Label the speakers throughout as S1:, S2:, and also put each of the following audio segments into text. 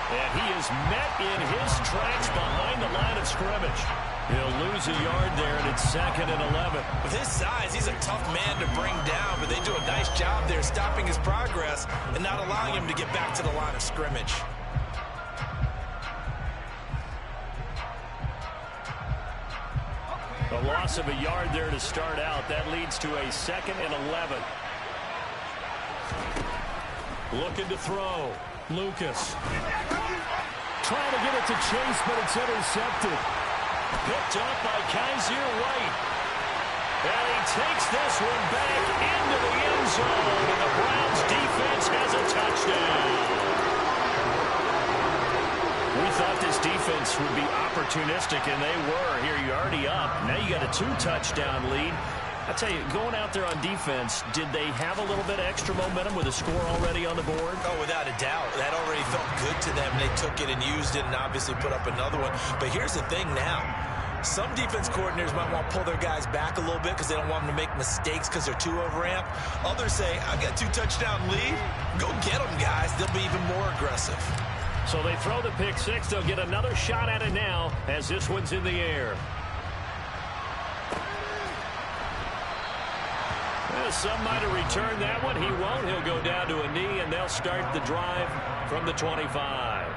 S1: And he is met in his tracks behind the line of scrimmage. He'll lose a yard there, and it's 2nd and 11.
S2: With his size, he's a tough man to bring down, but they do a nice job there stopping his progress and not allowing him to get back to the line of scrimmage.
S1: A loss of a yard there to start out. That leads to a 2nd and 11. Looking to throw. Lucas. Trying to get it to Chase, but it's intercepted. Picked up by Kaiser White. And he takes this one back into the end zone. And the Browns defense has a touchdown. We thought this defense would be opportunistic, and they were. Here, you're already up. Now you got a 2-touchdown lead. I tell you, going out there on defense, did they have a little bit of extra momentum with a score already on the board?
S2: Oh, without a doubt. That already felt good to them. They took it and used it and obviously put up another one. But here's the thing now. Some defense coordinators might want to pull their guys back a little bit because they don't want them to make mistakes because they're too overamped. Others say, I've got a 2-touchdown lead. Go get them, guys. They'll be even more aggressive.
S1: So they throw the pick six. They'll get another shot at it now as this one's in the air. Well, some might have returned that one. He won't. He'll go down to a knee, and they'll start the drive from the 25.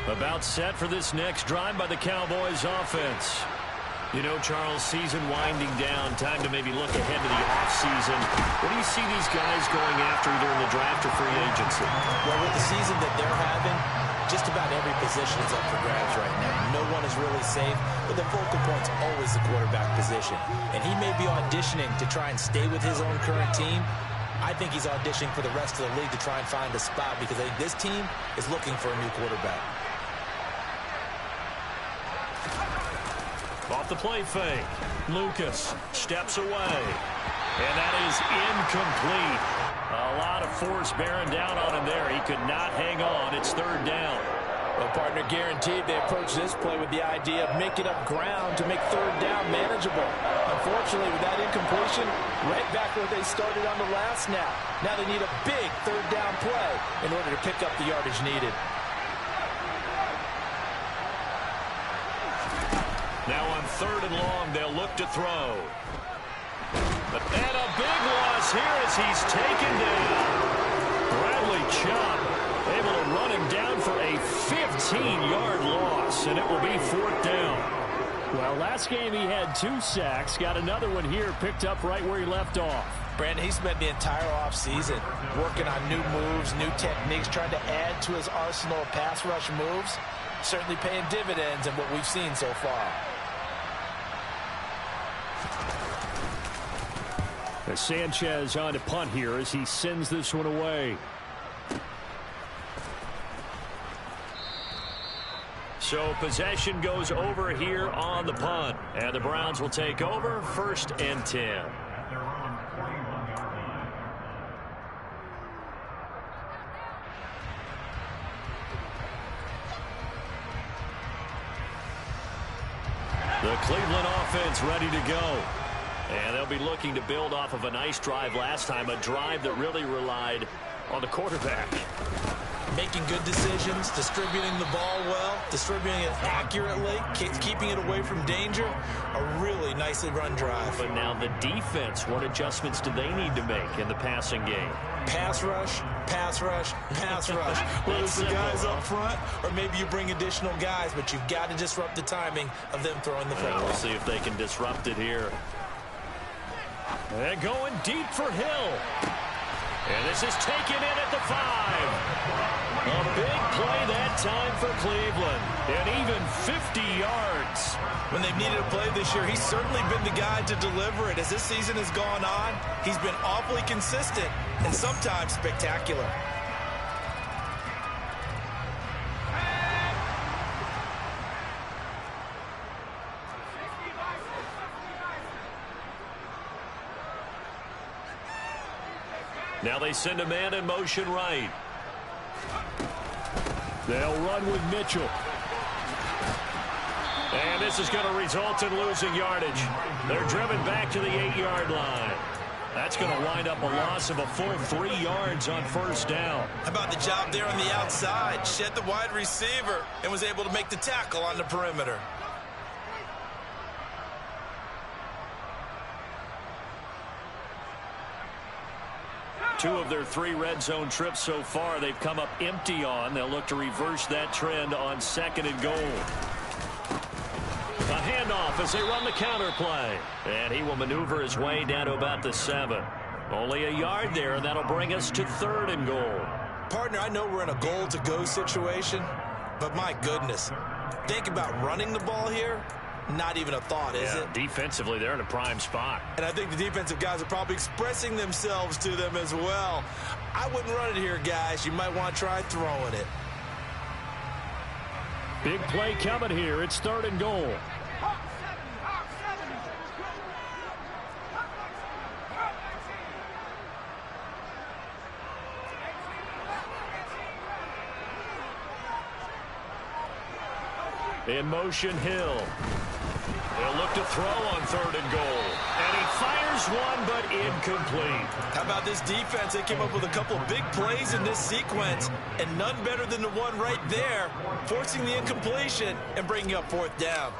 S1: About set for this next drive by the Cowboys offense. You know, Charles, season winding down, time to maybe look ahead to the offseason. What do you see these guys going after either in the draft or free agency?
S2: Well, with the season that they're having, just about every position is up for grabs right now. No one is really safe, but the focal point's always the quarterback position. And he may be auditioning to try and stay with his own current team. I think he's auditioning for the rest of the league to try and find a spot because I think this team is looking for a new quarterback.
S1: Off the play fake. Lucas steps away. And that is incomplete. A lot of force bearing down on him there. He could not hang on. It's 3rd down.
S3: Well, partner, guaranteed they approach this play with the idea of making up ground to make 3rd down manageable. Unfortunately, with that incompletion, right back where they started on the last snap. Now they need a big 3rd down play in order to pick up the yardage needed.
S1: Now on 3rd and long, they'll look to throw. And a big loss here as he's taken down. Bradley Chubb able to run him down for a 15-yard loss, and it will be 4th down. Well, last game he had 2 sacks. Got another one here picked up right where he left off.
S2: Brandon, he spent the entire offseason working on new moves, new techniques, trying to add to his arsenal of pass rush moves. Certainly paying dividends in what we've seen so far.
S1: As Sanchez on to punt here as he sends this one away. So possession goes over here on the punt. And the Browns will take over 1st and 10. The Cleveland offense ready to go. And they'll be looking to build off of a nice drive last time, a drive that really relied on the quarterback.
S2: Making good decisions, distributing the ball well, distributing it accurately, keeping it away from danger. A really nicely run drive.
S1: But now the defense, what adjustments do they need to make in the passing game?
S2: Pass rush, pass rush, pass rush. Whether it's the guys up front or maybe you bring additional guys, but you've got to disrupt the timing of them throwing the football.
S1: We'll see if they can disrupt it here. They're going deep for Hill. And this is taken in at the 5. A big play that time for Cleveland. And even 50 yards.
S2: When they've needed a play this year, he's certainly been the guy to deliver it. As this season has gone on, he's been awfully consistent and sometimes spectacular.
S1: Now they send a man in motion right. They'll run with Mitchell. And this is going to result in losing yardage. They're driven back to the 8-yard line. That's going to wind up a loss of a full 3 yards on first down.
S2: How about the job there on the outside? Shed the wide receiver and was able to make the tackle on the perimeter.
S1: Two of their 3 red zone trips so far, they've come up empty on. They'll look to reverse that trend on 2nd and goal. A handoff as they run the counter play. And he will maneuver his way down to about the 7. Only a yard there, and that'll bring us to 3rd and goal.
S2: Partner, I know we're in a goal-to-go situation, but my goodness, think about running the ball here. Not even a thought, is it?
S1: Defensively, they're in a prime spot.
S2: And I think the defensive guys are probably expressing themselves to them as well. I wouldn't run it here, guys. You might want to try throwing it.
S1: Big play coming here. It's 3rd and goal. In motion, Hill. He'll look to throw on 3rd and goal. And he fires one, but incomplete.
S2: How about this defense? They came up with a couple big plays in this sequence, and none better than the one right there, forcing the incompletion and bringing up 4th down.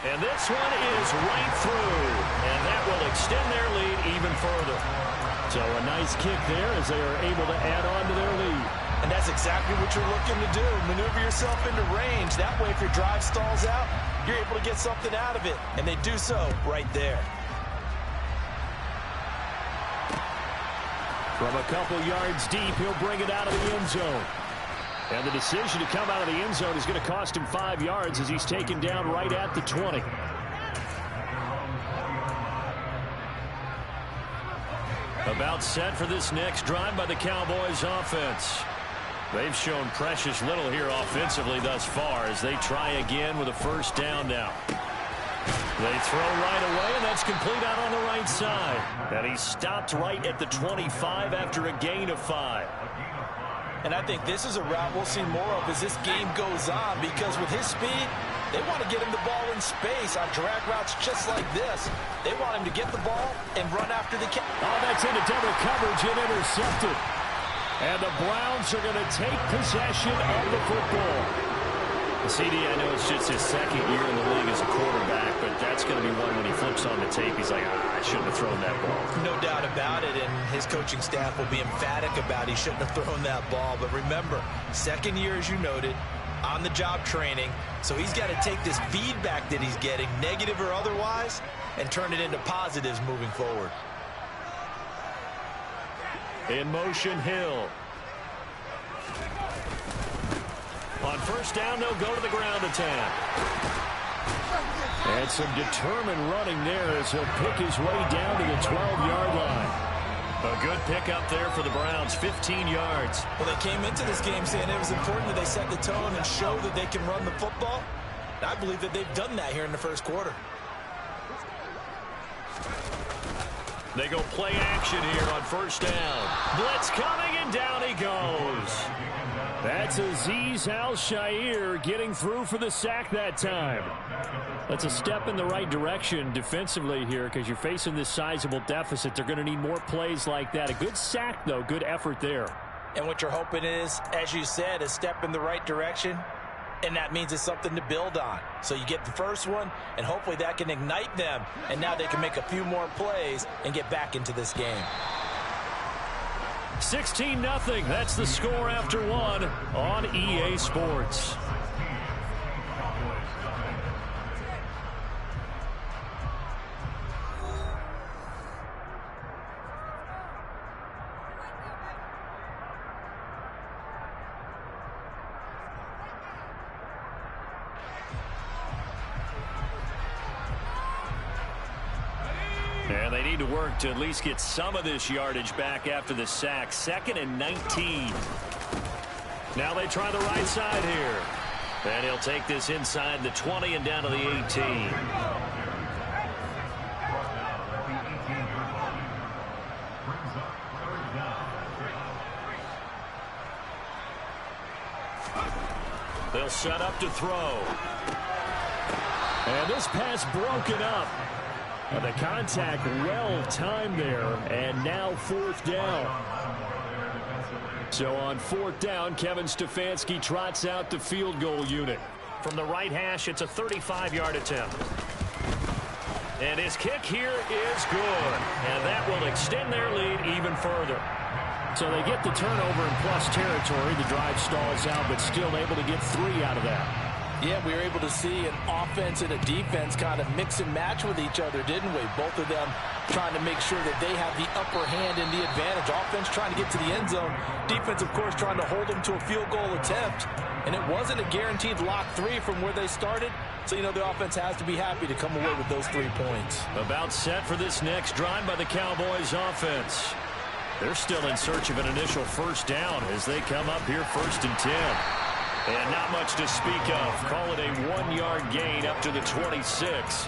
S1: And this one is right through. And that will extend their lead even further. So a nice kick there as they are able to add on to their lead.
S2: And that's exactly what you're looking to do. Maneuver yourself into range. That way, if your drive stalls out, you're able to get something out of it. And they do so right there.
S1: From a couple yards deep, he'll bring it out of the end zone. And the decision to come out of the end zone is going to cost him 5 yards as he's taken down right at the 20. About set for this next drive by the Cowboys offense. They've shown precious little here offensively thus far as they try again with a first down now. They throw right away, and that's complete out on the right side. And he stopped right at the 25 after a gain of 5.
S2: And I think this is a route we'll see more of as this game goes on, because with his speed, they want to get him the ball in space on drag routes just like this. They want him to get the ball and run after the catch.
S1: Oh, that's into double coverage and intercepted. And the Browns are going to take possession of the football. CD, I know it's just his 2nd year in the league as a quarterback, but that's going to be one when he flips on the tape. He's like, I shouldn't have thrown that ball.
S2: No doubt about it, and his coaching staff will be emphatic about he shouldn't have thrown that ball. But remember, 2nd year, as you noted, on-the-job training, so he's got to take this feedback that he's getting, negative or otherwise, and turn it into positives moving forward.
S1: In motion, Hill. On first down, they'll go to the ground attack. And some determined running there as he'll pick his way down to the 12-yard line. A good pickup there for the Browns, 15 yards.
S2: Well, they came into this game saying it was important that they set the tone and show that they can run the football. And I believe that they've done that here in the first quarter.
S1: They go play action here on first down. Blitz coming, and down he goes. That's Azeez Al-Shaair getting through for the sack that time. That's a step in the right direction defensively here because you're facing this sizable deficit. They're going to need more plays like that. A good sack, though. Good effort there.
S2: And what you're hoping is, as you said, a step in the right direction. And that means it's something to build on. So you get the first one, and hopefully that can ignite them. And now they can make a few more plays and get back into this game.
S1: 16-0. That's the score after one on EA Sports. And they need to work to at least get some of this yardage back after the sack. 2nd and 19. Now they try the right side here. And he'll take this inside the 20 and down to the 18. set up to throw.
S4: And this pass broken up. And the contact well timed there. And now 4th down. So on 4th down, Kevin Stefanski trots out the field goal unit.
S1: From the right hash, it's a 35-yard attempt. And his kick here is good. And that will extend their lead even further.
S4: So they get the turnover in plus territory. The drive stalls out, but still able to get 3 out of that.
S2: Yeah, we were able to see an offense and a defense kind of mix and match with each other, didn't we? Both of them trying to make sure that they have the upper hand and the advantage. Offense trying to get to the end zone. Defense, of course, trying to hold them to a field goal attempt. And it wasn't a guaranteed lock 3 from where they started. So, the offense has to be happy to come away with those 3 points.
S1: About set for this next drive by the Cowboys offense. They're still in search of an initial first down as they come up here 1st and 10. And not much to speak of. Call it a 1-yard gain up to the 26.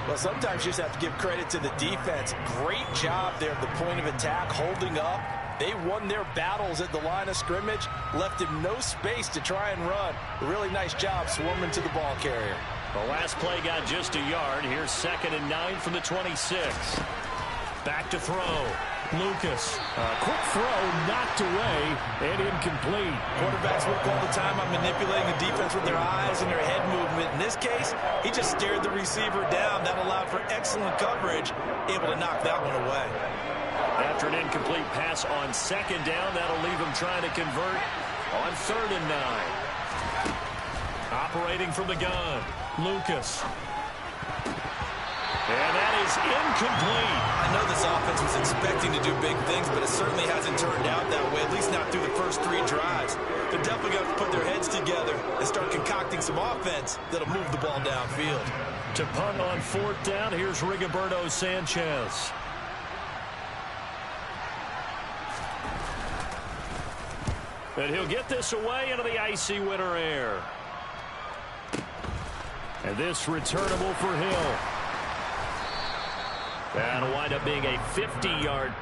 S2: Well, sometimes you just have to give credit to the defense. Great job there at the point of attack, holding up. They won their battles at the line of scrimmage, left him no space to try and run. A really nice job swarming to the ball carrier.
S1: The last play got just a yard. Here's 2nd and 9 from the 26. Back to throw. Lucas.
S4: Quick throw, knocked away, and incomplete.
S2: Quarterbacks work all the time on manipulating the defense with their eyes and their head movement. In this case, he just stared the receiver down. That allowed for excellent coverage, able to knock that one away.
S1: After an incomplete pass on 2nd down, that'll leave him trying to convert on 3rd and 9. Operating from the gun, Lucas. And that is incomplete.
S2: I know this offense was expecting to do big things, but it certainly hasn't turned out that way, at least not through the first 3 drives. They're definitely going to put their heads together and start concocting some offense that'll move the ball downfield.
S1: To punt on 4th down, here's Rigoberto Sanchez. And he'll get this away into the icy winter air.
S4: And this returnable for Hill.
S1: That'll wind up being a 50-yard.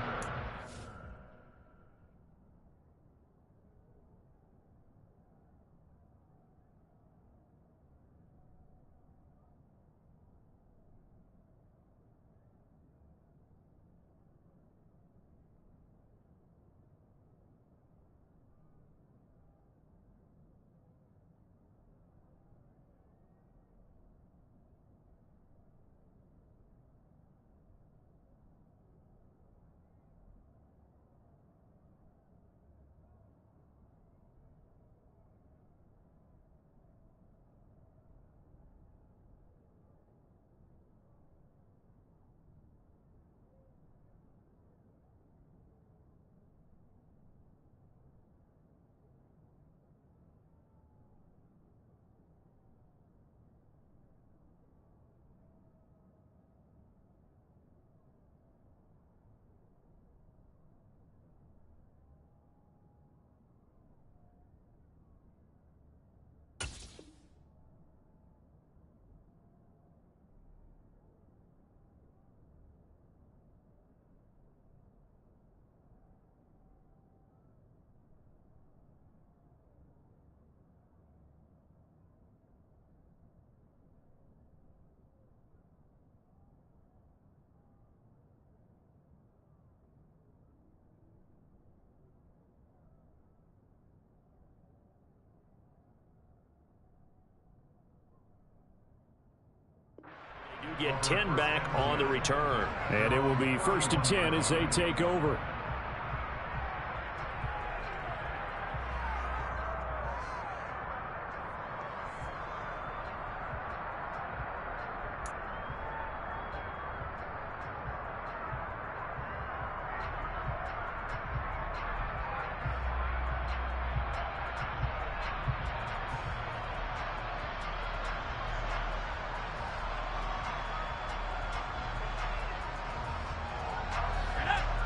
S1: You get 10 back on the return.
S4: And it will be 1st and 10 as they take over.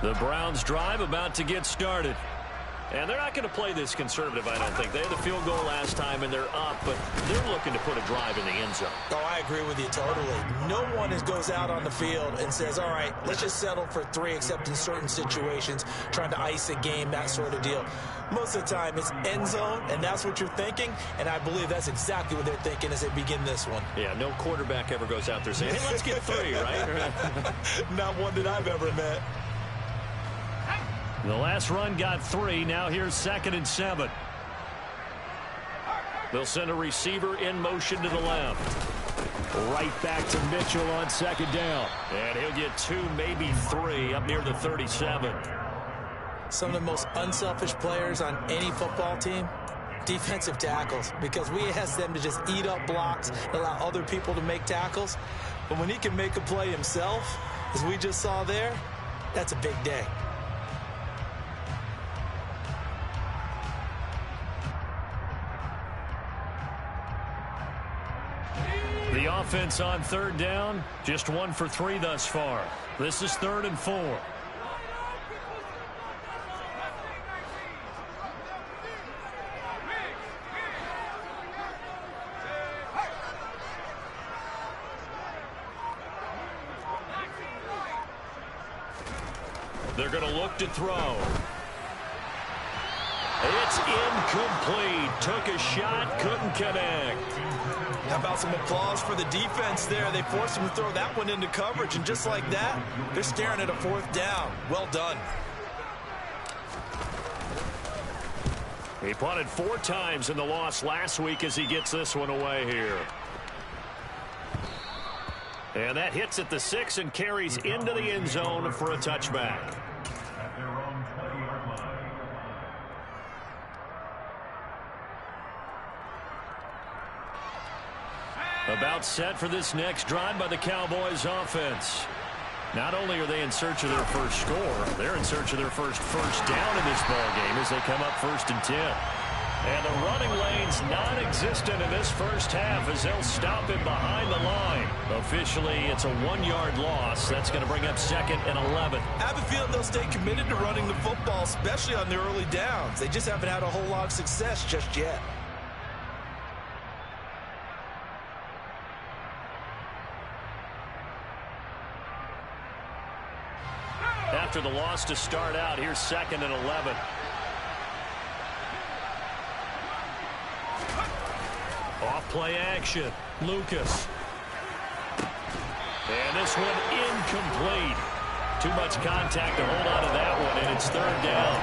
S1: The Browns drive about to get started.
S4: And they're not going to play this conservative, I don't think. They had the field goal last time, and they're up, but they're looking to put a drive in the end zone.
S2: Oh, I agree with you totally. No one goes out on the field and says, all right, let's just settle for 3, except in certain situations, trying to ice a game, that sort of deal. Most of the time, it's end zone, and that's what you're thinking, and I believe that's exactly what they're thinking as they begin this one.
S4: Yeah, no quarterback ever goes out there saying, hey, let's get 3, right?
S2: Not one that I've ever met.
S4: The last run got 3. Now here's 2nd and 7. They'll send a receiver in motion to the left. Right back to Mitchell on 2nd down. And he'll get 2, maybe 3 up near the 37.
S2: Some of the most unselfish players on any football team, defensive tackles, because we ask them to just eat up blocks and allow other people to make tackles. But when he can make a play himself, as we just saw there, that's a big day.
S4: The offense on 3rd down, just 1 for 3 thus far. This is 3rd and 4. They're going to look to throw. It's incomplete. Took a shot, couldn't connect.
S2: How about some applause for the defense there? They forced him to throw that one into coverage, and just like that, they're staring at a 4th down. Well done.
S4: He punted 4 times in the loss last week as he gets this one away here. And that hits at the 6 and carries into the end zone for a touchback. About set for this next drive by the Cowboys offense. Not only are they in search of their first score, they're in search of their first down in this ball game as they come up 1st and 10. And the running lane's non-existent in this first half as they'll stop him behind the line. Officially, it's a 1-yard loss. That's going to bring up 2nd and 11.
S2: I have a feeling they'll stay committed to running the football, especially on their early downs. They just haven't had a whole lot of success just yet.
S4: After the loss to start out, here's 2nd and 11. Off play action. Lucas. And this one incomplete. Too much contact to hold on to that one, and it's 3rd down.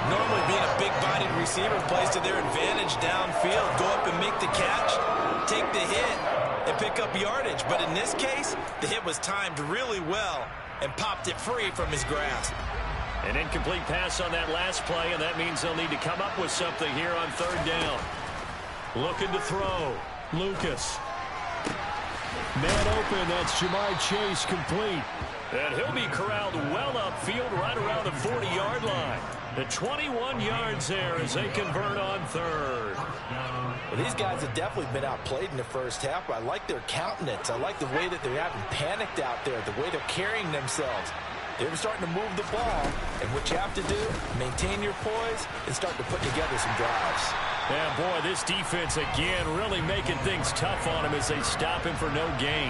S2: Normally being a big-bodied receiver plays to their advantage downfield. Go up and make the catch, take the hit, and pick up yardage. But in this case, the hit was timed really well and popped it free from his grasp.
S4: An incomplete pass on that last play, and that means they'll need to come up with something here on 3rd down. Looking to throw. Lucas. Man open, that's Jamar Chase complete. And he'll be corralled well upfield right around the 40-yard line. The 21 yards there as they convert on 3rd.
S2: Well, these guys have definitely been outplayed in the first half, but I like their countenance. I like the way that they're having panicked out there, the way they're carrying themselves. They're starting to move the ball, and what you have to do, maintain your poise and start to put together some drives.
S4: Yeah, boy, this defense again really making things tough on him as they stop him for no gain.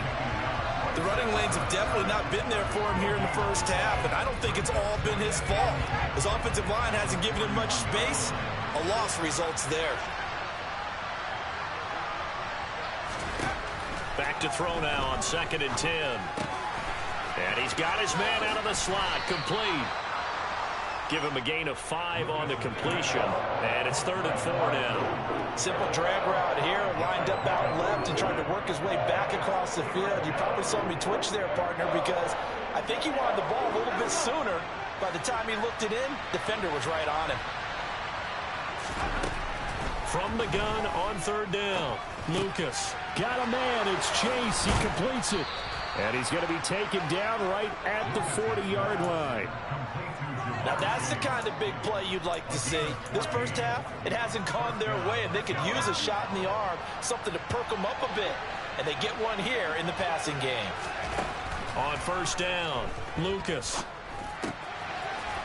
S2: The running lanes have definitely not been there for him here in the first half, and I don't think it's all been his fault. His offensive line hasn't given him much space. A loss results there.
S4: Back to throw now on 2nd and 10. And he's got his man out of the slot, complete. Give him a gain of 5 on the completion. And it's 3rd and 4 now.
S2: Simple drag route here, lined up out left and trying to work his way back across the field. You probably saw me twitch there, partner, because I think he wanted the ball a little bit sooner. By the time he looked it in, defender was right on him.
S4: From the gun on 3rd down. Lucas. Got a man. It's Chase. He completes it. And he's going to be taken down right at the 40-yard line.
S2: Now that's the kind of big play you'd like to see. This first half, it hasn't gone their way, and they could use a shot in the arm, something to perk them up a bit. And they get one here in the passing game.
S4: On 1st down, Lucas.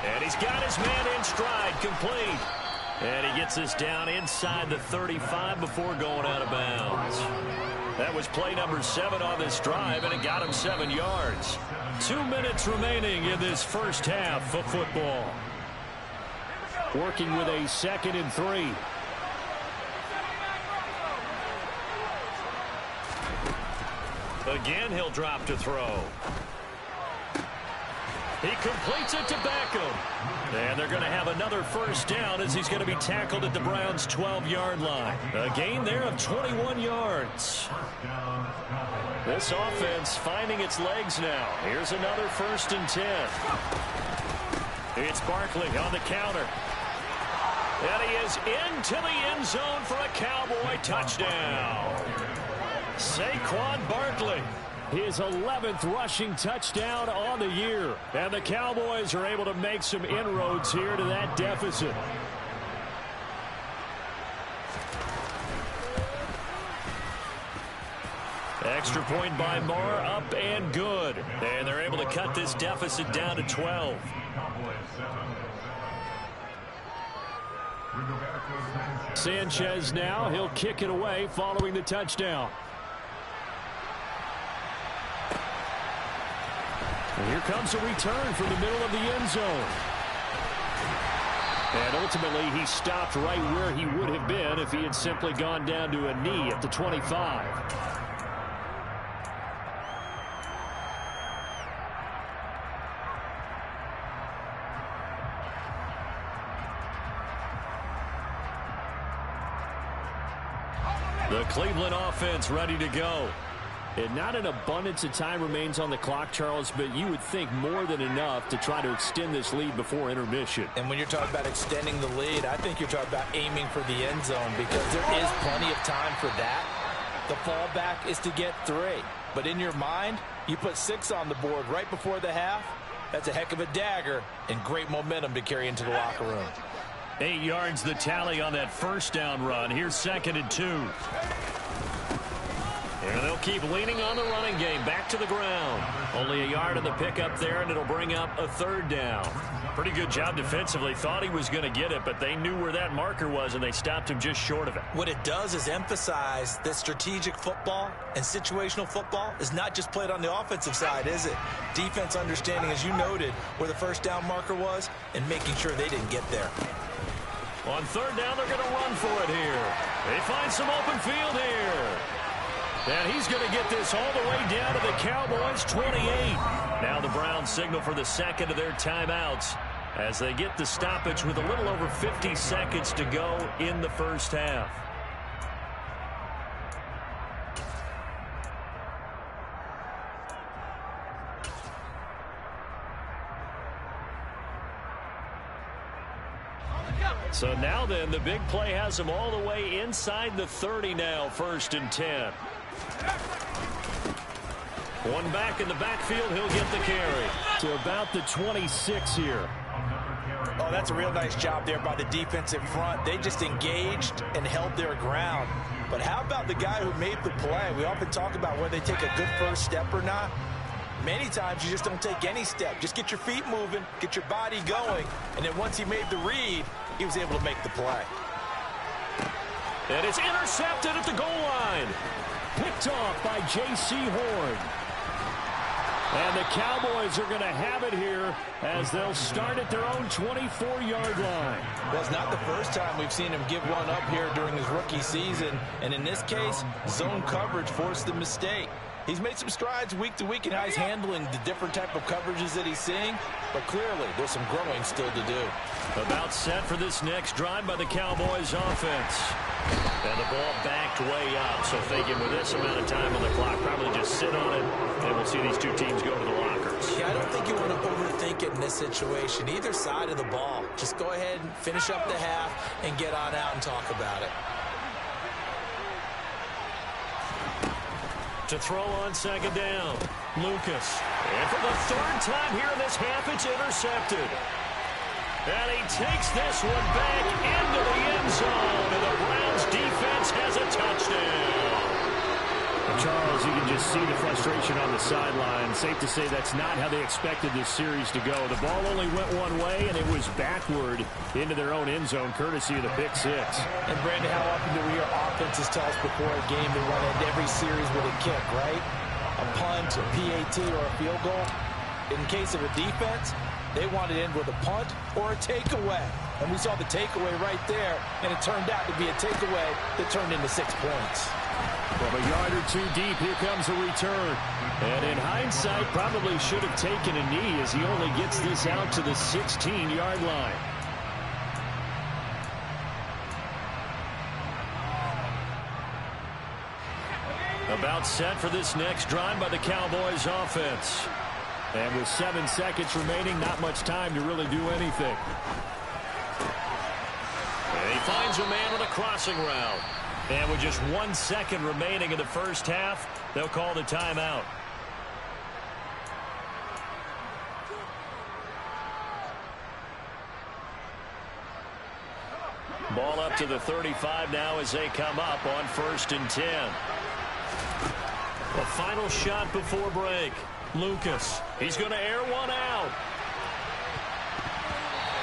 S1: And he's got his man in stride, complete. And he gets this down inside the 35 before going out of bounds. That was play number 7 on this drive, and it got him 7 yards. 2 minutes remaining in this first half of football.
S4: Working with a 2nd and 3.
S1: Again, he'll drop to throw. He completes it to Beckham. And they're going to have another first down as he's going to be tackled at the Browns' 12-yard line. A gain there of 21 yards. This offense finding its legs now. Here's another 1st and 10. It's Barkley on the counter. And he is into the end zone for a Cowboy touchdown. Saquon Barkley. His 11th rushing touchdown on the year. And the Cowboys are able to make some inroads here to that deficit. Extra point by Marr, up and good. And they're able to cut this deficit down to 12.
S4: Sanchez now, he'll kick it away following the touchdown. And here comes a return from the middle of the end zone. And ultimately, he stopped right where he would have been if he had simply gone down to a knee at the 25. The Cleveland offense ready to go. And not an abundance of time remains on the clock, Charles, but you would think more than enough to try to extend this lead before intermission.
S2: And when you're talking about extending the lead, I think you're talking about aiming for the end zone because there is plenty of time for that. The fallback is to get 3. But in your mind, you put 6 on the board right before the half. That's a heck of a dagger and great momentum to carry into the locker room.
S1: 8 yards the tally on that first down run. Here's 2nd and 2. And they'll keep leaning on the running game. Back to the ground. Only a yard on the pickup there, and it'll bring up a 3rd down. Pretty good job defensively. Thought he was going to get it, but they knew where that marker was, and they stopped him just short of it.
S2: What it does is emphasize that strategic football and situational football is not just played on the offensive side, is it? Defense understanding, as you noted, where the first down marker was and making sure they didn't get there.
S1: On 3rd down, they're going to run for it here. They find some open field here. And he's going to get this all the way down to the Cowboys' 28. Now the Browns signal for the 2nd of their timeouts as they get the stoppage with a little over 50 seconds to go in the first half. So now then, the big play has them all the way inside the 30 now, 1st and 10. One back in the backfield, he'll get the carry.
S4: To about the 26 here.
S2: Oh, that's a real nice job there by the defensive front. They just engaged and held their ground. But how about the guy who made the play? We often talk about whether they take a good first step or not. Many times you just don't take any step. Just get your feet moving, get your body going, and then once he made the read, he was able to make the play.
S1: And it's intercepted at the goal line.
S4: Picked off by J.C. Horn. And the Cowboys are going to have it here as they'll start at their own 24-yard line.
S2: Well, it's not the first time we've seen him give one up here during his rookie season. And in this case, zone coverage forced the mistake. He's made some strides week to week in how he's handling the different type of coverages that he's seeing. But clearly, there's some growing still to do.
S1: About set for this next drive by the Cowboys offense. And the ball backed way up. So thinking with this amount of time on the clock, probably just sit on it. And we'll see these two teams go to the lockers.
S2: Yeah, I don't think you want to overthink it in this situation. Either side of the ball. Just go ahead and finish up the half and get on out and talk about it.
S1: To throw on 2nd down, Lucas. And for the 3rd time here in this half, it's intercepted. And he takes this one back into the end zone, and the Browns defense has a touchdown.
S4: Charles, you can just see the frustration on the sideline. Safe to say that's not how they expected this series to go. The ball only went one way, and it was backward into their own end zone, courtesy of the pick six.
S2: And, Brandon, how often do we hear offenses tell us before a game they want to end every series with a kick, right? A punt, a PAT, or a field goal. In case of a defense, they want to end with a punt or a takeaway. And we saw the takeaway right there, and it turned out to be a takeaway that turned into 6 points.
S4: From a yard or two deep, here comes a return. And in hindsight, probably should have taken a knee as he only gets this out to the 16-yard line. About set for this next drive by the Cowboys offense. And with 7 seconds remaining, not much time to really do anything.
S1: And he finds a man on a crossing route. And with just 1 second remaining in the first half, they'll call the timeout. Ball up to the 35 now as they come up on 1st and 10. A final shot before break. Lucas, he's going to air one out.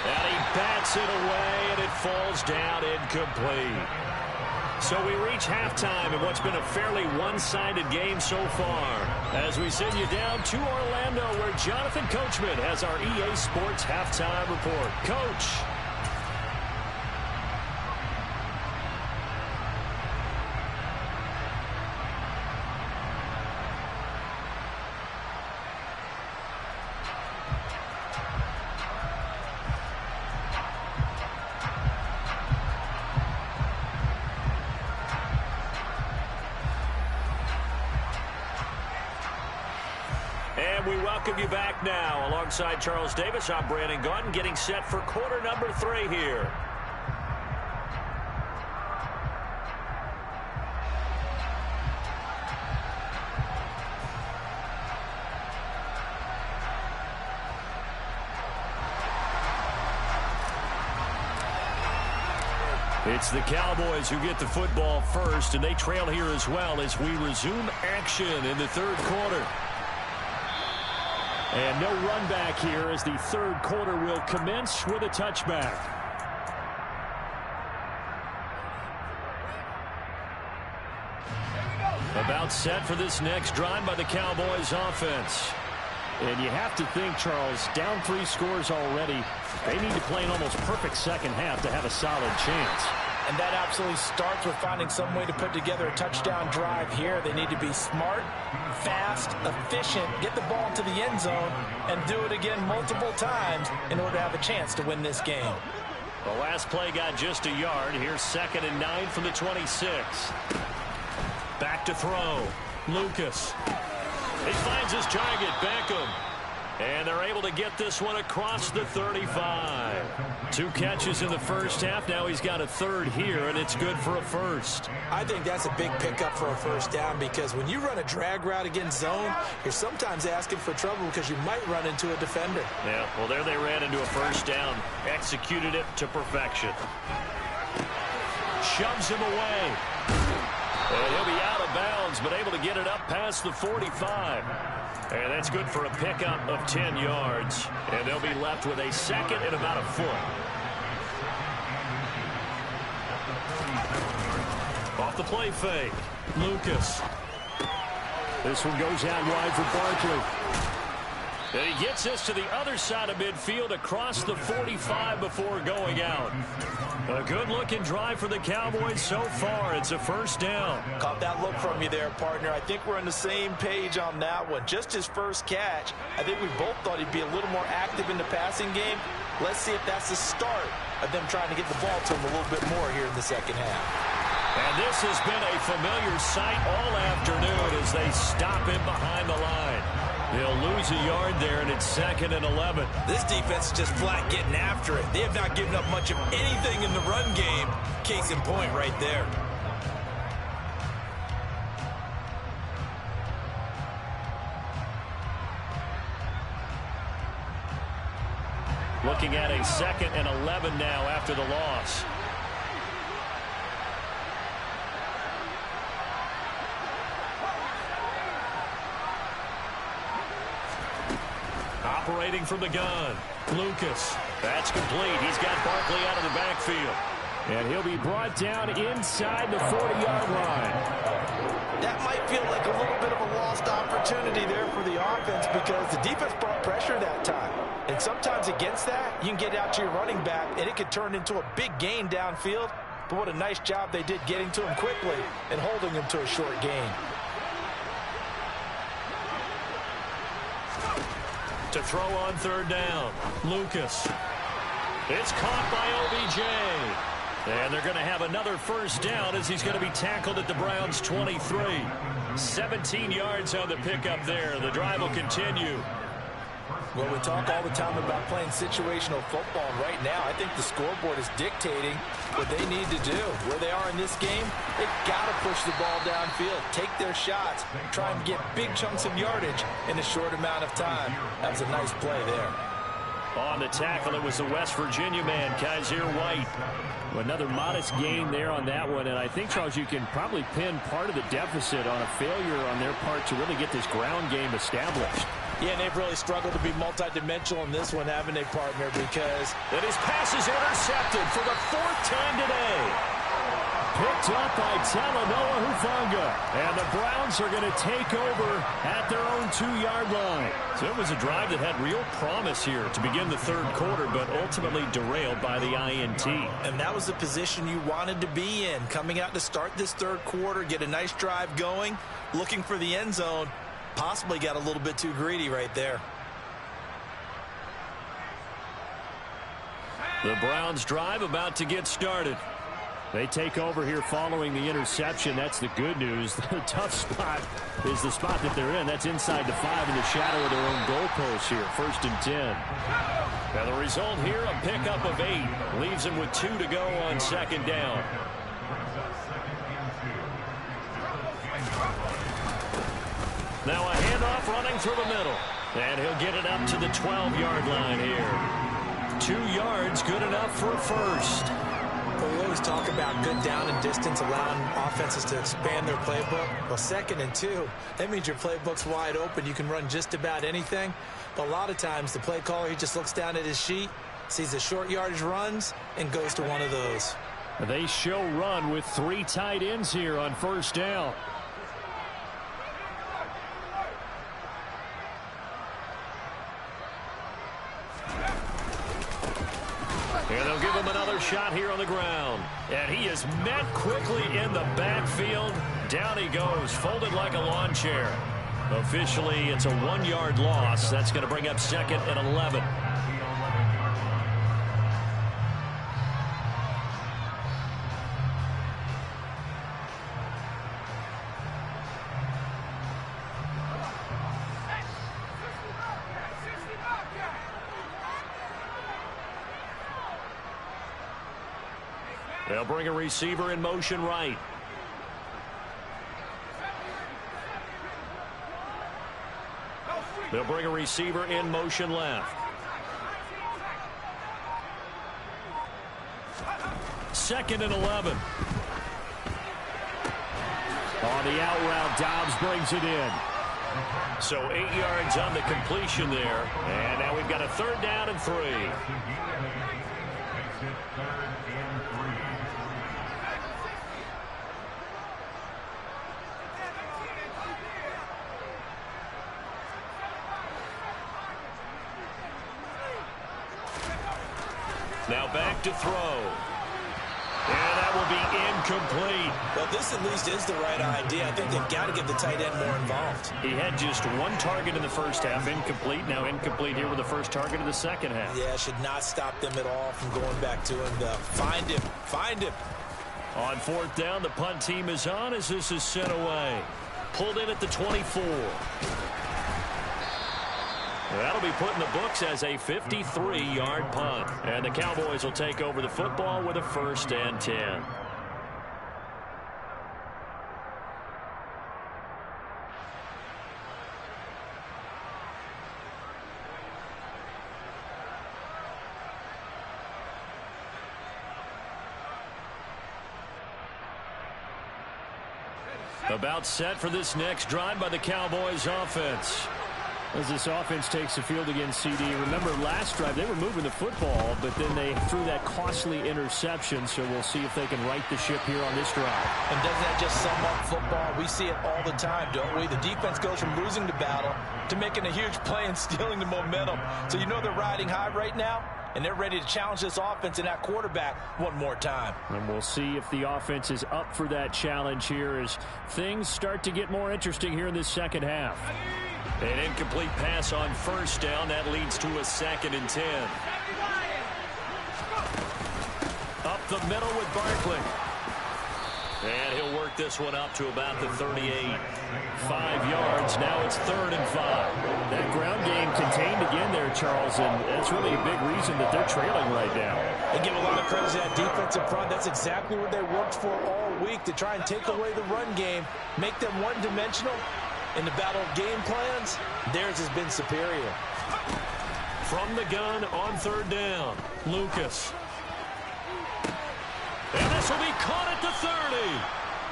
S1: And he bats it away, and it falls down incomplete. So we reach halftime in what's been a fairly one-sided game so far, as we send you down to Orlando, where Jonathan Coachman has our EA Sports halftime report. Coach. And we welcome you back now. Alongside Charles Davis, I'm Brandon Gaudin, getting set for quarter number 3 here. It's the Cowboys who get the football first, and they trail here as well as we resume action in the 3rd quarter. And no run back here as the 3rd quarter will commence with a touchback. About set for this next drive by the Cowboys offense. And you have to think, Charles, down 3 scores already. They need to play an almost perfect second half to have a solid chance.
S2: And that absolutely starts with finding some way to put together a touchdown drive here. They need to be smart, fast, efficient, get the ball into the end zone, and do it again multiple times in order to have a chance to win this game.
S1: The last play got just a yard. Here's 2nd and 9 from the 26. Back to throw. Lucas. He finds his target, Beckham. And they're able to get this one across the 35. 2 catches in the first half. Now he's got a 3rd here, and it's good for a 1st.
S2: I think that's a big pickup for a 1st down, because when you run a drag route against zone, you're sometimes asking for trouble because you might run into a defender.
S1: Yeah, well, there they ran into a 1st down. Executed it to perfection. Shoves him away. And he'll be out of bounds, but able to get it up past the 45. And that's good for a pickup of 10 yards. And they'll be left with a 2nd and about a foot. Off the play fake. Lucas. This one goes out wide for Barkley. And he gets this to the other side of midfield across the 45 before going out. A good-looking drive for the Cowboys so far. It's a 1st down.
S2: Caught that look from you there, partner. I think we're on the same page on that one. Just his first catch. I think we both thought he'd be a little more active in the passing game. Let's see if that's the start of them trying to get the ball to him a little bit more here in the 2nd half.
S1: And this has been a familiar sight all afternoon as they stop him behind the line. They'll lose a yard there, and it's 2nd and 11.
S2: This defense is just flat getting after it. They have not given up much of anything in the run game. Case in point right there.
S1: Looking at a 2nd and 11 now after the loss. Operating from the gun. Lucas. That's complete. He's got Barkley out of the backfield.
S4: And he'll be brought down inside the 40-yard line.
S2: That might feel like a little bit of a lost opportunity there for the offense because the defense brought pressure that time. And sometimes against that, you can get out to your running back, and it could turn into a big gain downfield. But what a nice job they did getting to him quickly and holding him to a short gain.
S1: To throw on third down. Lucas. It's caught by OBJ. And they're going to have another first down as he's going to be tackled at the Browns' 23. 17 yards on the pickup there. The drive will continue.
S2: Well, we talk all the time about playing situational football, and right now I think the scoreboard is dictating what they need to do. Where they are in this game, they've got to push the ball downfield, take their shots, try and get big chunks of yardage in a short amount of time. That was a nice play there.
S1: On the tackle, it was the West Virginia man, Kaiser White.
S4: Another modest gain there on that one, and I think, Charles, you can probably pin part of the deficit on a failure on their part to really get this ground game established.
S2: Yeah, and they've really struggled to be multidimensional in this one, haven't they, partner? Because
S1: then his pass is intercepted for the fourth time today.
S4: Picked up by Talanoa Hufanga. And the Browns are going to take over at their own 2-yard line.
S1: So it was a drive that had real promise here to begin the third quarter, but ultimately derailed by the INT.
S2: And that was the position you wanted to be in. Coming out to start this third quarter, get a nice drive going, looking for the end zone. Possibly got a little bit too greedy right there.
S1: The Browns drive about to get started.
S4: They take over here following the interception. That's the good news. The tough spot is the spot that they're in. That's inside the 5 in the shadow of their own goalpost here. 1st and 10.
S1: Now the result here, a pickup of 8. Leaves them with 2 to go on 2nd down. Now a handoff running through the middle. And he'll get it up to the 12-yard line here. 2 yards, good enough for a first.
S2: Well, we always talk about good down and distance, allowing offenses to expand their playbook. Well, 2nd and 2, that means your playbook's wide open. You can run just about anything. But a lot of times, the play caller, he just looks down at his sheet, sees the short yardage runs, and goes to one of those.
S4: They show run with 3 tight ends here on 1st down.
S1: And they'll give him another shot here on the ground. And he is met quickly in the backfield. Down he goes, folded like a lawn chair. Officially, it's a 1-yard loss. That's going to bring up 2nd and 11. They'll bring a receiver in motion right. They'll bring a receiver in motion left. 2nd and 11.
S4: On the out route, Dobbs brings it in.
S1: So 8 yards on the completion there. And now we've got a 3rd down and 3. Now back to throw. And that will be incomplete.
S2: Well, this at least is the right idea. I think they've got to get the tight end more involved.
S1: He had just 1 target in the first half, incomplete. Now incomplete here with the first target of the second half.
S2: Yeah, should not stop them at all from going back to him, though. Find him. Find him.
S1: On 4th down, the punt team is on as this is sent away. Pulled in at the 24. That'll be put in the books as a 53-yard punt. And the Cowboys will take over the football with a 1st and 10. About set for this next drive by the Cowboys offense.
S4: As this offense takes the field against CD, remember last drive they were moving the football, but then they threw that costly interception, so we'll see if they can right the ship here on this drive.
S2: And doesn't that just sum up football? We see it all the time, don't we? The defense goes from losing the battle to making a huge play and stealing the momentum. So you know they're riding high right now, and they're ready to challenge this offense and that quarterback one more time.
S4: And we'll see if the offense is up for that challenge here as things start to get more interesting here in this second half.
S1: An incomplete pass on first down. That leads to a 2nd and 10. Up the middle with Barkley. And he'll work this one up to about the 38.
S4: 5 yards. Now it's 3rd and 5. That ground game contained again there, Charles, and that's really a big reason that they're trailing right now.
S2: They give a lot of credit to that defensive front. That's exactly what they worked for all week, to try and take away the run game, make them one-dimensional. In the battle of game plans, theirs has been superior.
S1: From the gun on 3rd down, Lucas. And this will be caught at the 30.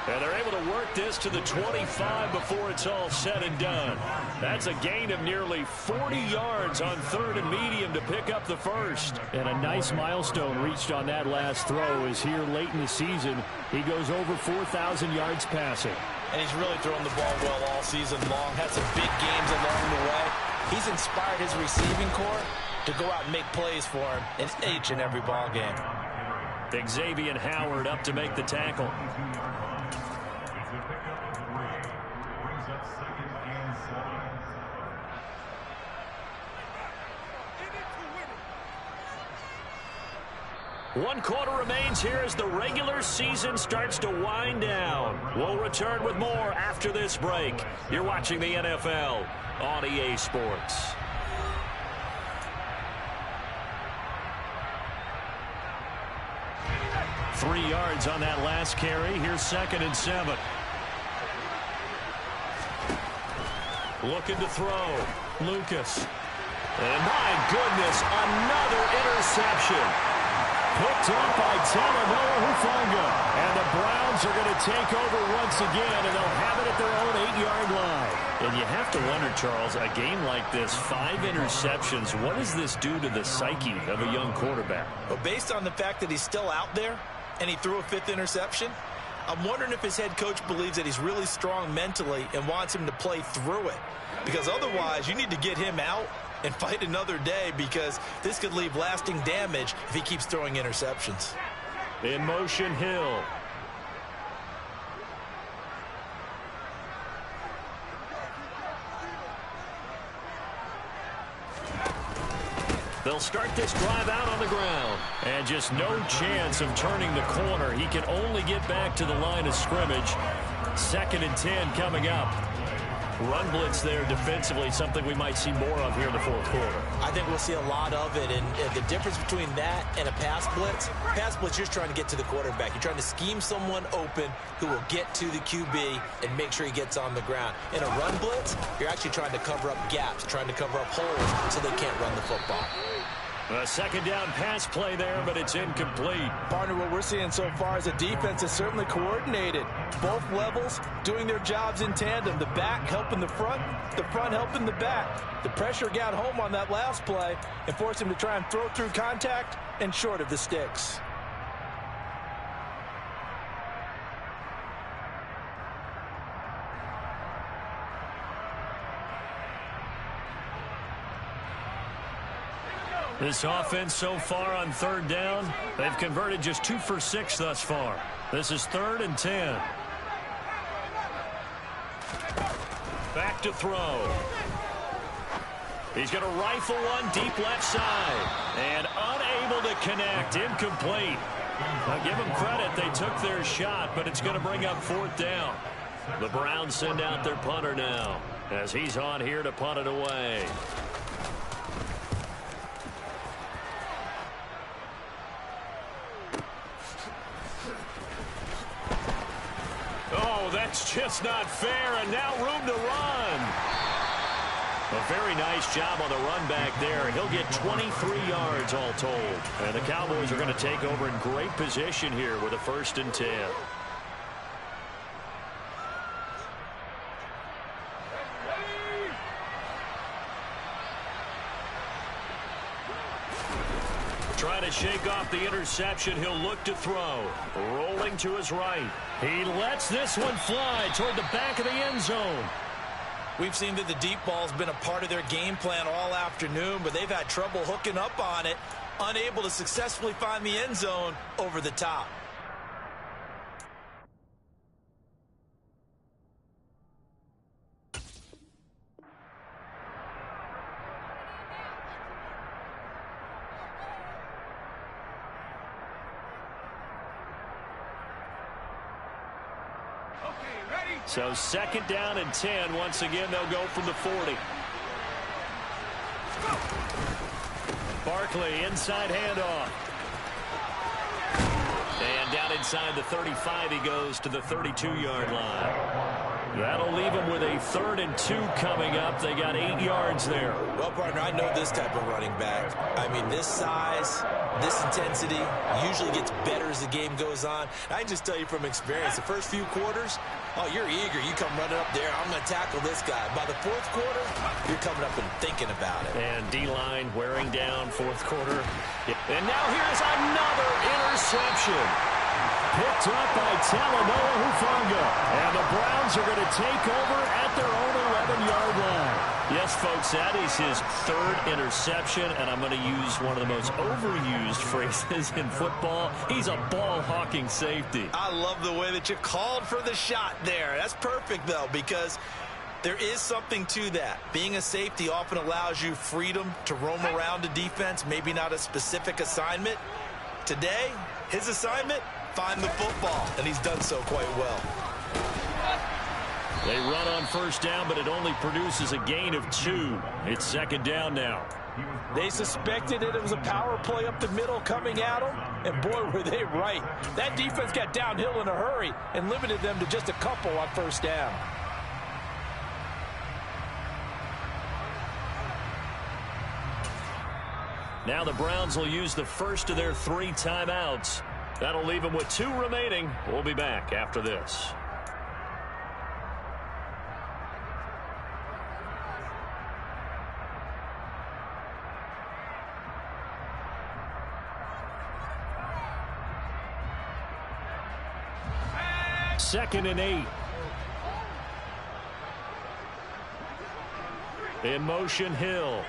S1: And they're able to work this to the 25 before it's all said and done. That's a gain of nearly 40 yards on 3rd and medium to pick up the first.
S4: And a nice milestone reached on that last throw as here late in the season, he goes over 4,000 yards passing.
S2: And he's really thrown the ball well all season long. Had some big games along the way. He's inspired his receiving corps to go out and make plays for him in each and every ball game.
S1: Xavier Howard up to make the tackle. One quarter remains here as the regular season starts to wind down. We'll return with more after this break. You're watching the NFL on EA Sports. Three yards on that last carry. Here's 2nd and 7. Looking to throw. Lucas. And my goodness, another interception. Picked up by Talanoa Hufanga. And the Browns are going to take over once again, and they'll have it at their own 8-yard line. And you have to wonder, Charles, a game like this, 5 interceptions, what does this do to the psyche of a young quarterback?
S2: Well, based on the fact that he's still out there and he threw a 5th interception, I'm wondering if his head coach believes that he's really strong mentally and wants him to play through it. Because otherwise, you need to get him out and fight another day, because this could leave lasting damage if he keeps throwing interceptions.
S1: In motion, Hill. They'll start this drive out on the ground.
S4: And just no chance of turning the corner. He can only get back to the line of scrimmage. 2nd and 10 coming up. Run blitz there defensively, something we might see more of here in the 4th quarter.
S2: I think we'll see a lot of it, and the difference between that and a pass blitz, you're just trying to get to the quarterback. You're trying to scheme someone open who will get to the QB and make sure he gets on the ground. In a run blitz, you're actually trying to cover up gaps, trying to cover up holes so they can't run the football.
S1: A 2nd down pass play there, but it's incomplete.
S2: Partner, what we're seeing so far is a defense is certainly coordinated. Both levels doing their jobs in tandem. The back helping the front helping the back. The pressure got home on that last play and forced him to try and throw through contact and short of the sticks.
S1: This offense so far on 3rd down, they've converted just 2 for 6 thus far. This is 3rd and 10. Back to throw. He's going to rifle one deep left side. And unable to connect. Incomplete. I'll give them credit. They took their shot, but it's going to bring up 4th down. The Browns send out their punter now as he's on here to punt it away. That's just not fair, and now room to run. A very nice job on the run back there. He'll get 23 yards all told. And the Cowboys are going to take over in great position here with a 1st and 10. Trying to shake off the interception. He'll look to throw. Rolling to his right. He lets this one fly toward the back of the end zone.
S2: We've seen that the deep ball's been a part of their game plan all afternoon, but they've had trouble hooking up on it, unable to successfully find the end zone over the top.
S1: So 2nd down and 10. Once again, they'll go from the 40. Barkley, inside handoff. And down inside the 35, he goes to the 32-yard line. That'll leave him with a 3rd and 2 coming up. They got 8 yards there.
S2: Well, partner, I know this type of running back. I mean, this size, this intensity usually gets better as the game goes on. I can just tell you from experience, the first few quarters, oh, you're eager. You come running up there. I'm going to tackle this guy. By the 4th quarter, you're coming up and thinking about it.
S1: And D-line wearing down 4th quarter. And now here's another interception. Picked up by Talanoa Hufanga. And the Browns are going to take over at their own 11-yard line. Yes, folks, that is his 3rd interception, and I'm going to use one of the most overused phrases in football. He's a ball-hawking safety.
S2: I love the way that you called for the shot there. That's perfect, though, because there is something to that. Being a safety often allows you freedom to roam around a defense, maybe not a specific assignment. Today, his assignment, find the football, and he's done so quite well.
S1: They run on 1st down, but it only produces a gain of 2. It's 2nd down now.
S3: They suspected it was a power play up the middle coming at them, and boy, were they right. That defense got downhill in a hurry and limited them to just a couple on 1st down.
S1: Now the Browns will use the first of their 3 timeouts. That'll leave them with 2 remaining. We'll be back after this. Second and 8. In motion, Hill.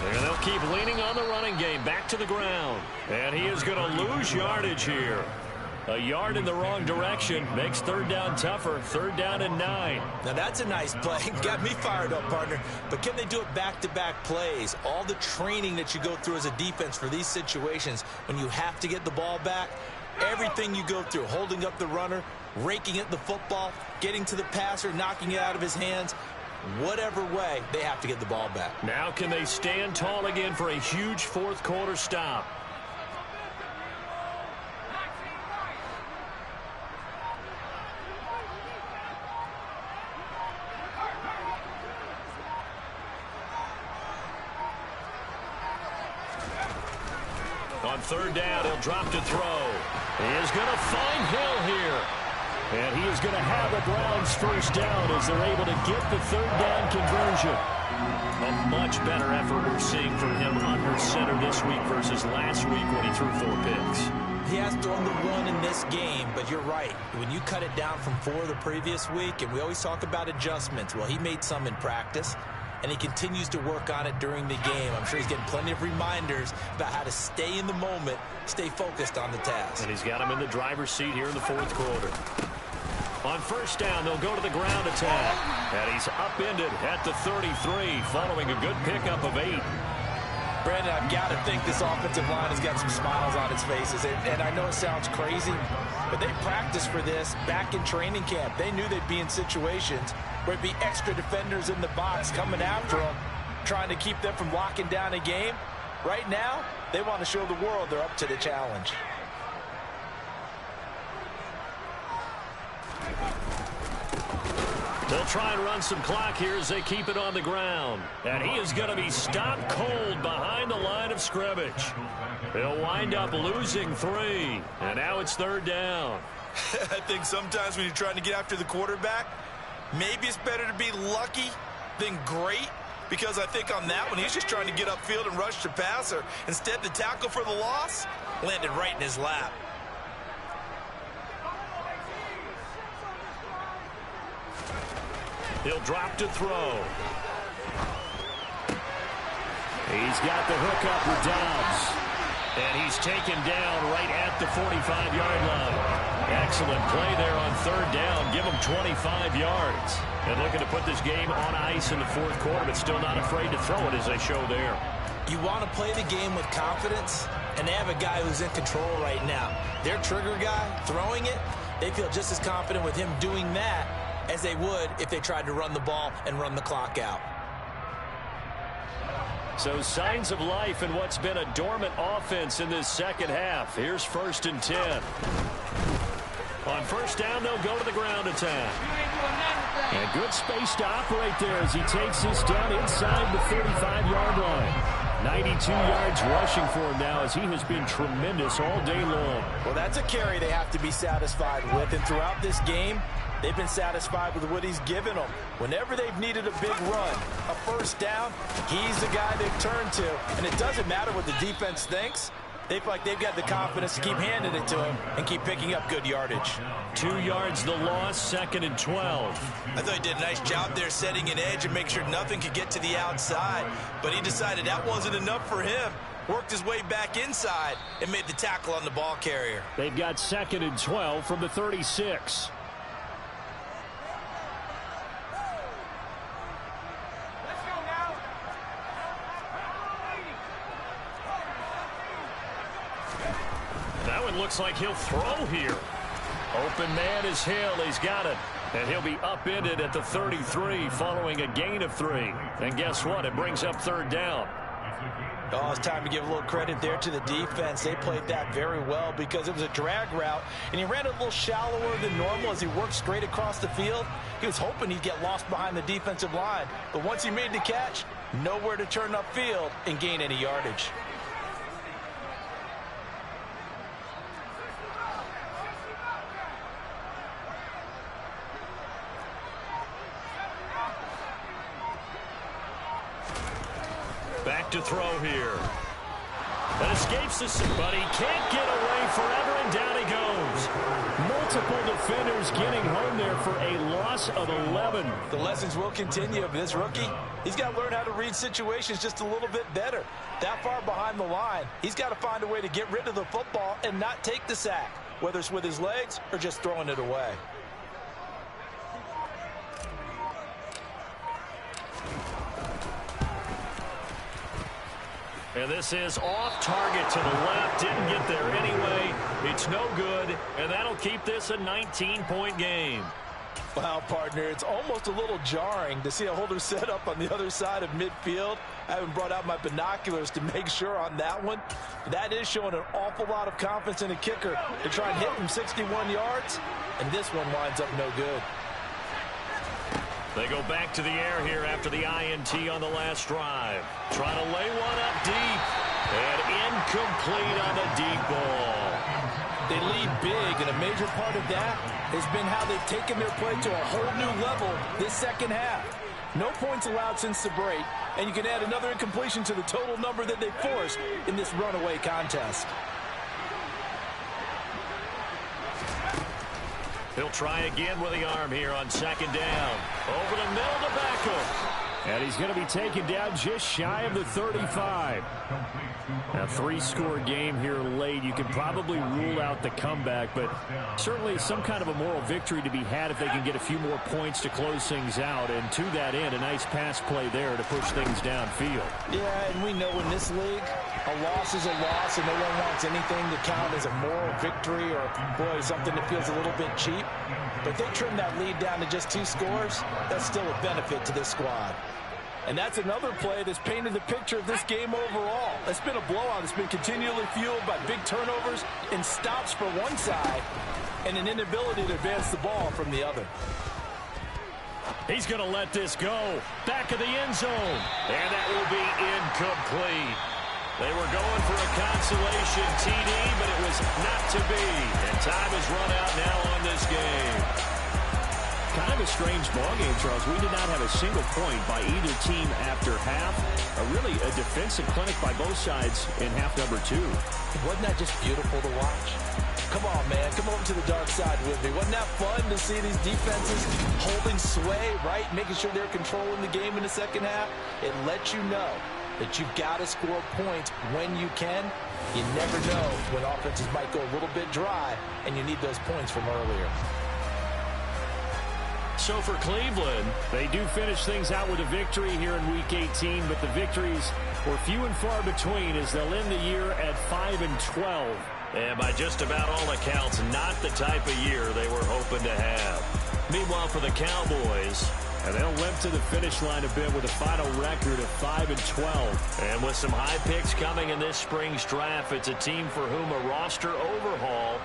S1: And they'll keep leaning on the running game. Back to the ground. And he is going to lose yardage here. A yard in the wrong direction makes 3rd down tougher. 3rd down and 9.
S2: Now that's a nice play. Got me fired up, partner. But can they do it back-to-back plays? All the training that you go through as a defense for these situations, when you have to get the ball back, everything you go through, holding up the runner, raking at the football, getting to the passer, knocking it out of his hands, whatever way, they have to get the ball back.
S1: Now can they stand tall again for a huge 4th quarter stop? On 3rd down, he'll drop to throw. He is going to find Hill here. And he is going to have the Browns 1st down as they're able to get the 3rd down conversion. A much better effort we're seeing from him under center this week versus last week when he threw 4 picks.
S2: He has thrown the one in this game, but you're right. When you cut it down from 4 the previous week, and we always talk about adjustments, well, he made some in practice, and he continues to work on it during the game. I'm sure he's getting plenty of reminders about how to stay in the moment, stay focused on the task.
S1: And he's got him in the driver's seat here in the 4th quarter. On 1st down, they'll go to the ground attack. And he's upended at the 33, following a good pickup of 8.
S3: Brandon, I've got to think this offensive line has got some smiles on its faces. And I know it sounds crazy, but they practiced for this back in training camp. They knew they'd be in situations where it'd be extra defenders in the box coming after them, trying to keep them from locking down a game. Right now, they want to show the world they're up to the challenge.
S1: They'll try and run some clock here as they keep it on the ground. And he is going to be stopped cold behind the line of scrimmage. He'll wind up losing 3. And now it's 3rd down.
S2: I think sometimes when you're trying to get after the quarterback, maybe it's better to be lucky than great, because I think on that one, he's just trying to get upfield and rush the passer. Instead, the tackle for the loss landed right in his lap.
S1: He'll drop to throw. He's got the hook up with Dobbs. And he's taken down right at the 45-yard line. Excellent play there on third down. Give him 25 yards. And looking to put this game on ice in the fourth quarter, but still not afraid to throw it as they show there.
S2: You want to play the game with confidence, and they have a guy who's in control right now. Their trigger guy throwing it, they feel just as confident with him doing that as they would if they tried to run the ball and run the clock out.
S1: So signs of life in what's been a dormant offense in this second half. Here's 1st and 10. On first down, they'll go to the ground attack. And good space to operate there as he takes this down inside the 35-yard line. 92 yards rushing for him now as he has been tremendous all day long.
S2: Well, that's a carry they have to be satisfied with. And throughout this game, they've been satisfied with what he's given them. Whenever they've needed a big run, a first down, he's the guy they've turned to. And it doesn't matter what the defense thinks. They feel like they've got the confidence to keep handing it to him and keep picking up good yardage.
S1: 2 yards the loss, 2nd and 12.
S2: I thought he did a nice job there setting an edge and make sure nothing could get to the outside. But he decided that wasn't enough for him. Worked his way back inside and made the tackle on the ball carrier.
S1: They've got 2nd and 12 from the 36. That one looks like he'll throw here. Open man is Hill. He's got it. And he'll be upended at the 33 following a gain of 3. And guess what? It brings up third down.
S2: Oh, it's time to give a little credit there to the defense. They played that very well because it was a drag route, and he ran a little shallower than normal as he worked straight across the field. He was hoping he'd get lost behind the defensive line, but once he made the catch, nowhere to turn upfield and gain any yardage.
S1: Back to throw here. That escapes the, but he can't get away forever, and down he goes. Multiple defenders getting home there for a loss of 11.
S2: The lessons will continue of this rookie. He's got to learn how to read situations just a little bit better. That far behind the line, he's got to find a way to get rid of the football and not take the sack, whether it's with his legs or just throwing it away.
S1: And this is off target to the left. Didn't get there anyway. It's no good, and that'll keep this a 19-point game.
S2: Wow, partner, it's almost a little jarring to see a holder set up on the other side of midfield. I haven't brought out my binoculars to make sure on that one. That is showing an awful lot of confidence in a kicker to try and hit from 61 yards, and this one winds up no good.
S1: They go back to the air here after the INT on the last drive. Trying to lay one up deep. And incomplete on the deep ball.
S2: They lead big, and a major part of that has been how they've taken their play to a whole new level this second half. No points allowed since the break, and you can add another incompletion to the total number that they've forced in this runaway contest.
S1: He'll try again with the arm here on second down. Over the middle to Beckham. And he's going to be taken down just shy of the 35. A 3-score game here late. You can probably rule out the comeback, but certainly some kind of a moral victory to be had if they can get a few more points to close things out. And to that end, a nice pass play there to push things downfield.
S2: Yeah, and we know in this league, a loss is a loss, and no one wants anything to count as a moral victory or, boy, something that feels a little bit cheap. But they trim that lead down to just 2 scores. That's still a benefit to this squad. And that's another play that's painted the picture of this game overall. It's been a blowout. It's been continually fueled by big turnovers and stops for one side and an inability to advance the ball from the other.
S1: He's going to let this go. Back of the end zone. And that will be incomplete. They were going for a consolation TD, but it was not to be. And time is run out now on this game. Kind of
S4: a strange ballgame, Charles. We did not have a single point by either team after half. Really a defensive clinic by both sides in half number 2.
S2: Wasn't that just beautiful to watch? Come on, man. Come over to the dark side with me. Wasn't that fun to see these defenses holding sway, right? Making sure they're controlling the game in the second half. It lets you know that you've got to score points when you can. You never know when offenses might go a little bit dry, and you need those points from earlier.
S4: So for Cleveland, they do finish things out with a victory here in Week 18, but the victories were few and far between as they'll end the year at 5-12.
S1: And by just about all accounts, not the type of year they were hoping to have. Meanwhile, for the Cowboys,
S4: and they'll limp to the finish line a bit with a final record of 5-12.
S1: And with some high picks coming in this spring's draft, it's a team for whom a roster overhaul